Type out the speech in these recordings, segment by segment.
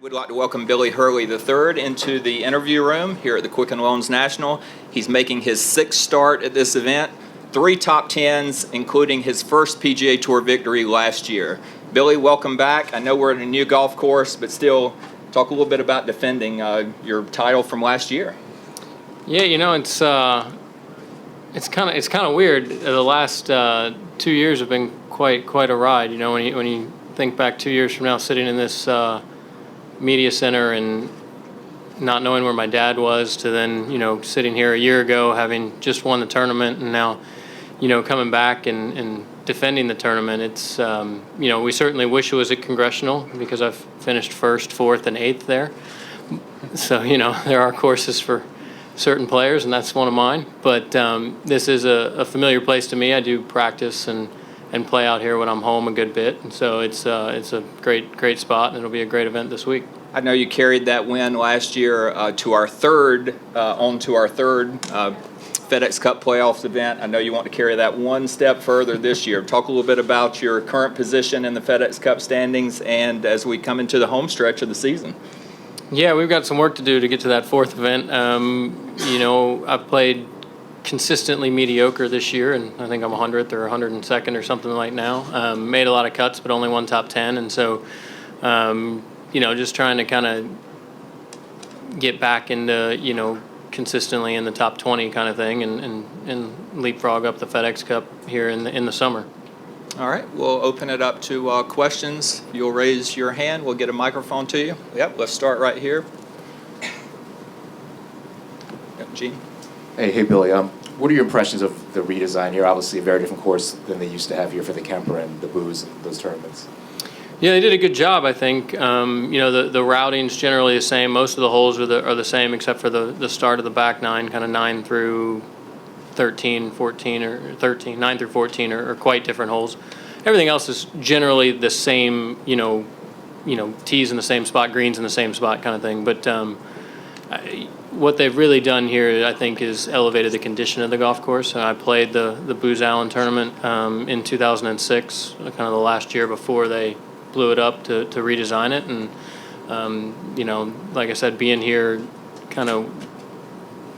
We'd like to welcome Billy Hurley III into the interview room here at the Quicken Loans National. He's making his sixth start at this event, 3 top 10s, including his first PGA Tour victory last year. Billy, welcome back. I know we're at a new golf course, but still, talk a little bit about defending your title from last year. Yeah, you know, it's kind of weird. The last 2 years have been quite a ride. You know, when you think back 2 years from now, sitting in this media center and not knowing where my dad was, to then, you know, sitting here a year ago having just won the tournament, and now, you know, coming back and defending the tournament. It's you know, we certainly wish it was at Congressional, because I've finished first, fourth, and eighth there. So, you know, there are courses for certain players, and that's one of mine. But this is a familiar place to me. I do practice and play out here when I'm home a good bit, and so it's a great spot, and it'll be a great event this week. I know you carried that win last year to our third FedEx Cup playoffs event. I know you want to carry that one step further this year. Talk a little bit about your current position in the FedEx Cup standings, and as we come into the home stretch of the season. Yeah, we've got some work to do to get to that fourth event. You know, I've played consistently mediocre this year, and I think I'm 100th or 102nd or something like now. Made a lot of cuts, but only one top 10, and so you know, just trying to kind of get back into, you know, consistently in the top 20 kind of thing, and leapfrog up the FedEx Cup here in the summer. All right, we'll open it up to questions. You'll raise your hand. We'll get a microphone to you. Yep, let's start right here. Yep, Gene. Hey, Billy. What are your impressions of the redesign here? Obviously, a very different course than they used to have here for the Kemper and the Booze and those tournaments. Yeah, they did a good job, I think. You know, the routing's generally the same. Most of the holes are the same, except for the start of the back nine, kind of 9 through 13, 14, or 13, 9 through 14 are quite different holes. Everything else is generally the same. You know, tees in the same spot, greens in the same spot, kind of thing. But what they've really done here, I think, is elevated the condition of the golf course. I played the Booz Allen tournament in 2006, kind of the last year before they blew it up to redesign it. And, you know, like I said, being here kind of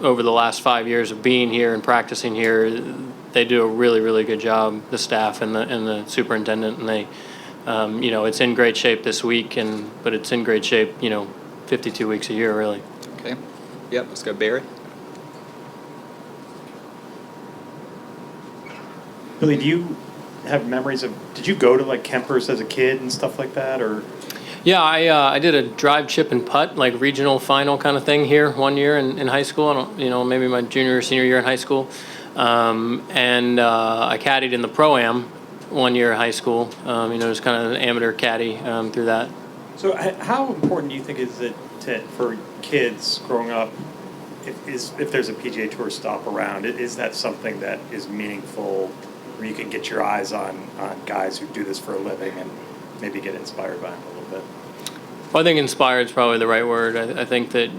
over the last 5 years of being here and practicing here, they do a really good job, the staff and the superintendent. And they, you know, it's in great shape this week, but it's in great shape, you know, 52 weeks a year, really. Okay. Yep, let's go Barry. Billy, do you have memories of, did you go to like Kempers as a kid and stuff like that, or? Yeah, I did a drive, chip, and putt, like regional final kind of thing here one year in high school. I don't, you know, maybe my junior or senior year in high school. And I caddied in the Pro-Am one year in high school. You know, just kind of an amateur caddy through that. So how important do you think is it for kids growing up, if there's a PGA Tour stop around, is that something that is meaningful, where you can get your eyes on guys who do this for a living and maybe get inspired by them a little bit? Well, I think inspired is probably the right word. I think that,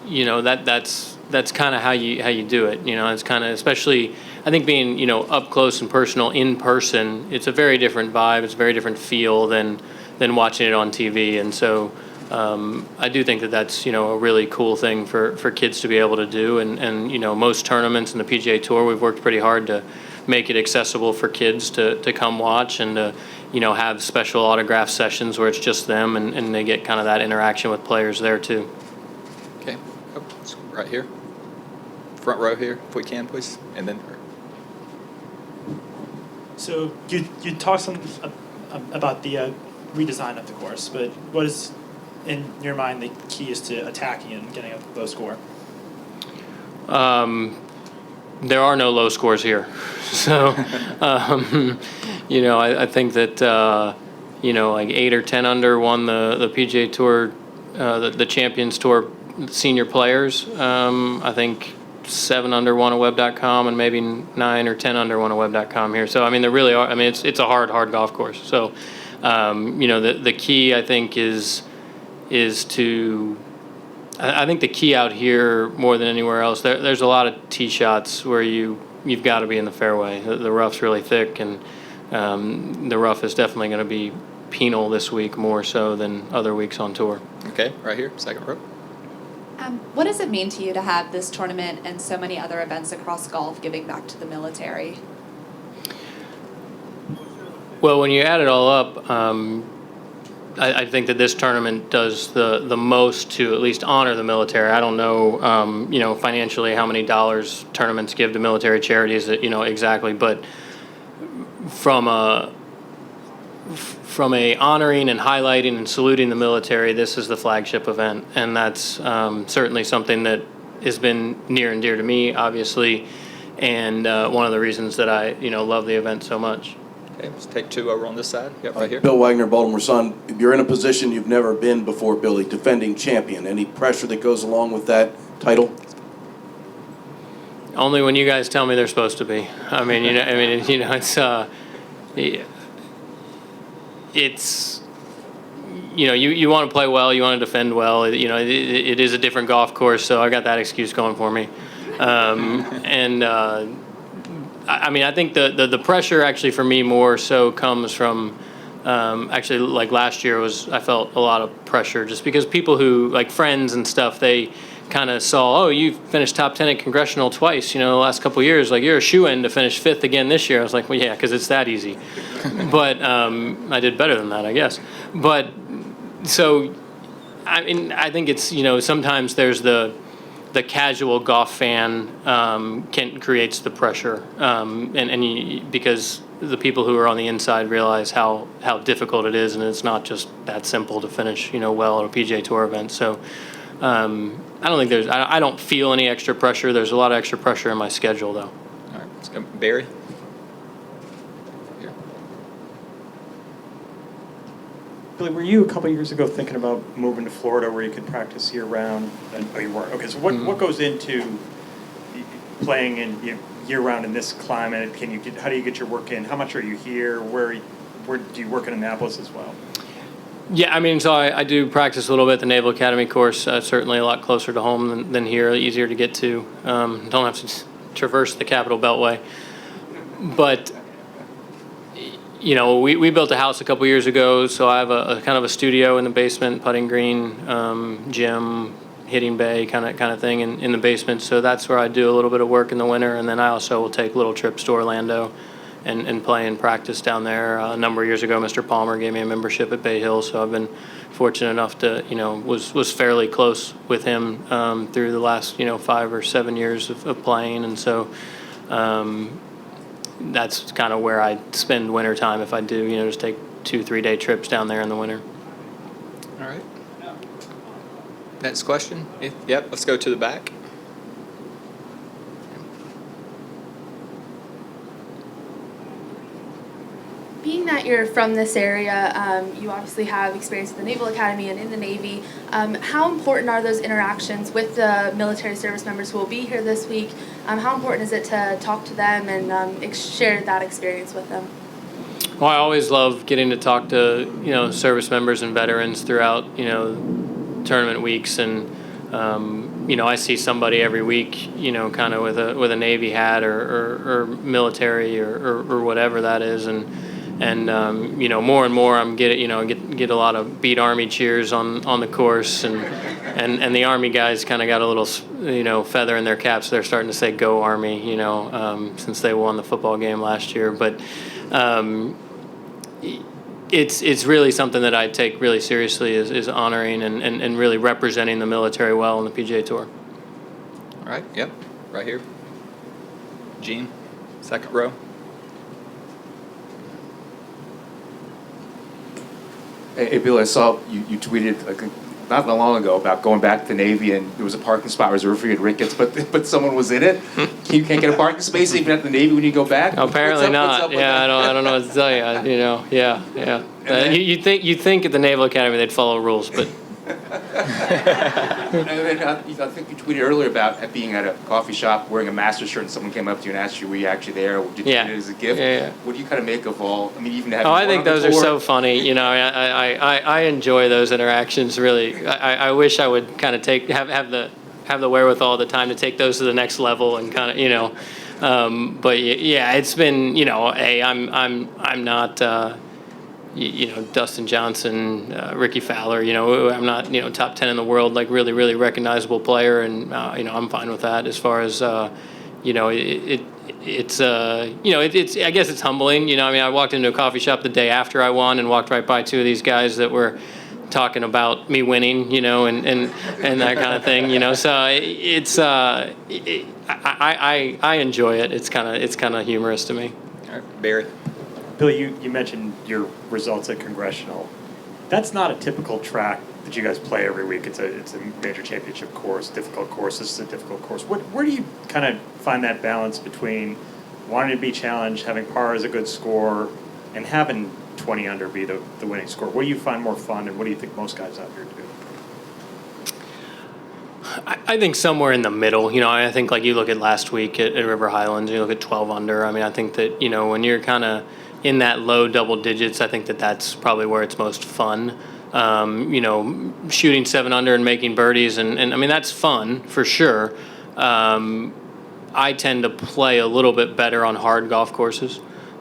you know, that's kind of how you do it. You know, it's kind of, especially, I think being, you know, up close and personal in person, it's a very different vibe. It's a very different feel than watching it on TV. And so I do think that that's, you know, a really cool thing for kids to be able to do. And you know, most tournaments in the PGA Tour, we've worked pretty hard to make it accessible for kids to come watch, and to, you know, have special autograph sessions where it's just them, and they get kind of that interaction with players there too. Okay, oh, it's right here. Front row here, if we can, please. And then. So you talked some about the redesign of the course, but what is, in your mind, the key is to attacking and getting a low score? There are no low scores here. So, you know, I think that, you know, like 8 or 10 under won the PGA Tour, the Champions Tour senior players. I think 7 under won a web.com, and maybe 9 or 10 under won a web.com here. So, I mean, there really are, I mean, it's a hard golf course. So, you know, the key, I think, is to, I think the key out here more than anywhere else, there's a lot of tee shots where you've got to be in the fairway. The rough's really thick, and the rough is definitely going to be penal this week more so than other weeks on tour. Okay, right here, second row. What does it mean to you to have this tournament and so many other events across golf giving back to the military? Well, when you add it all up, I think that this tournament does the most to at least honor the military. I don't know, financially how many dollars tournaments give to military charities, exactly, but from a honoring and highlighting and saluting the military, this is the flagship event, and that's certainly something that has been near and dear to me, obviously, and one of the reasons that I, love the event so much. Okay, let's take two over on this side. Yep, right here. Bill Wagner, Baltimore Sun. You're in a position you've never been before, Billy, defending champion. Any pressure that goes along with that title? Only when you guys tell me they're supposed to be. I mean, it's you want to play well, you want to defend well. It is a different golf course, so I got that excuse going for me. I think the pressure actually for me more so comes from actually like last year I felt a lot of pressure just because people who like friends and stuff, they kind of saw, oh, you finished top 10 at Congressional twice, the last couple of years, like you're a shoe-in to finish fifth again this year. I was like, well, yeah, because it's that easy. But I did better than that, I guess. But so, I think it's, sometimes there's the casual golf fan creates the pressure, because the people who are on the inside realize how difficult it is, and it's not just that simple to finish, well at a PGA Tour event. So I don't think I don't feel any extra pressure. There's a lot of extra pressure in my schedule, though. All right, let's go. Barry. Here. Billy, were you a couple of years ago thinking about moving to Florida where you could practice year-round? Oh, you weren't. Okay, so what goes into playing in year-round in this climate? How do you get your work in? How much are you here? Where do you work in Annapolis as well? Yeah, so I do practice a little bit at the Naval Academy course. Certainly a lot closer to home than here, easier to get to. Don't have to traverse the Capitol Beltway. But, we built a house a couple years ago, so I have a kind of a studio in the basement, putting green, gym, hitting bay kind of thing in the basement. So that's where I do a little bit of work in the winter, and then I also will take little trips to Orlando and play and practice down there. A number of years ago, Mr. Palmer gave me a membership at Bay Hill, so I've been fortunate enough to, was fairly close with him through the last, 5 or 7 years of playing, and so that's kind of where I spend winter time if I do, just take 2-3 day trips down there in the winter. All right. Next question. Yep, let's go to the back. Being that you're from this area, you obviously have experience at the Naval Academy and in the Navy. How important are those interactions with the military service members who will be here this week? How important is it to talk to them and share that experience with them? Well, I always love getting to talk to, service members and veterans throughout, tournament weeks. And, I see somebody every week, kind of with a Navy hat or military or whatever that is. And more and more I'm get a lot of beat Army cheers on the course, and the Army guys kind of got a little feather in their caps. They're starting to say "Go Army," since they won the football game last year. But it's really something that I take really seriously is honoring and really representing the military well on the PGA Tour. All right. Yep. Right here. Gene, second row. Hey, Bill, I saw you tweeted not that long ago about going back to the Navy, and there was a parking spot reserved for you at Ricketts, but someone was in it. You can't get a parking space even at the Navy when you go back? Apparently What's not. up with Yeah, that? I don't know what to tell you. Yeah. then- You think at the Naval Academy they'd follow rules, but And then I think you tweeted earlier about being at a coffee shop wearing a Masters shirt, and someone came up to you and asked you, were you actually there? Or did you Yeah. get it as a gift? Yeah. What do you kind of make of all? I mean, even having I gone think on the those are tour- so funny. I enjoy those interactions. Really, I wish I would kind of have the wherewithal, the time to take those to the next level and kind of but yeah, it's been hey, I'm not Dustin Johnson, Ricky Fowler. I'm not top 10 in the world, like really really recognizable player, and I'm fine with that. As far as it's I guess it's humbling. I walked into a coffee shop the day after I won and walked right by two of these guys that were talking about me winning, and that kind of thing, So it's I enjoy it. It's kind of humorous to me. All right, Barry. Billy, you mentioned your results at Congressional. That's not a typical track that you guys play every week. It's a major championship course, difficult course. This is a difficult course. Where do you kind of find that balance between wanting to be challenged, having par as a good score, and having 20 under be the winning score? What do you find more fun, and what do you think most guys out here do? I think somewhere in the middle. I think like you look at last week at River Highlands, you look at 12 under. I think that when you're kind of in that low double digits, I think that that's probably where it's most fun. Shooting 7 under and making birdies, and that's fun for sure. I tend to play a little bit better on hard golf courses,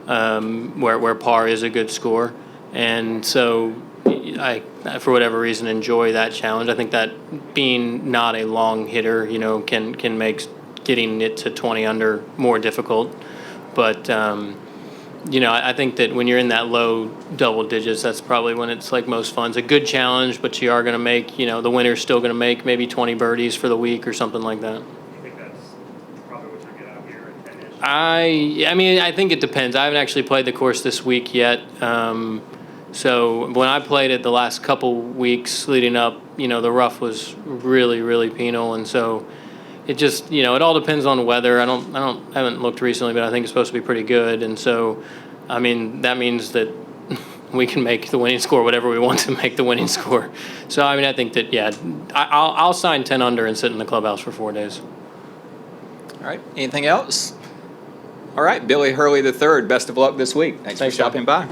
where par is a good score, and so I, for whatever reason, enjoy that challenge. I think that being not a long hitter, can make getting it to 20 under more difficult, but. I think that when you're in that low double digits, that's probably when it's like most fun. It's a good challenge, but you are going to make, the winner's still going to make maybe 20 birdies for the week or something like that. You think that's probably what you're getting out here at 10-ish? I think it depends. I haven't actually played the course this week yet. So when I played it the last couple weeks leading up, the rough was really, really penal, and so it just, it all depends on weather. I haven't looked recently, but I think it's supposed to be pretty good. And so, that means that we can make the winning score whatever we want to make the winning score. So, I think that, yeah, I'll sign 10 under and sit in the clubhouse for 4 days. All right, anything else? All right, Billy Hurley III, best of luck this week. Thanks for Thanks, Tom. stopping by.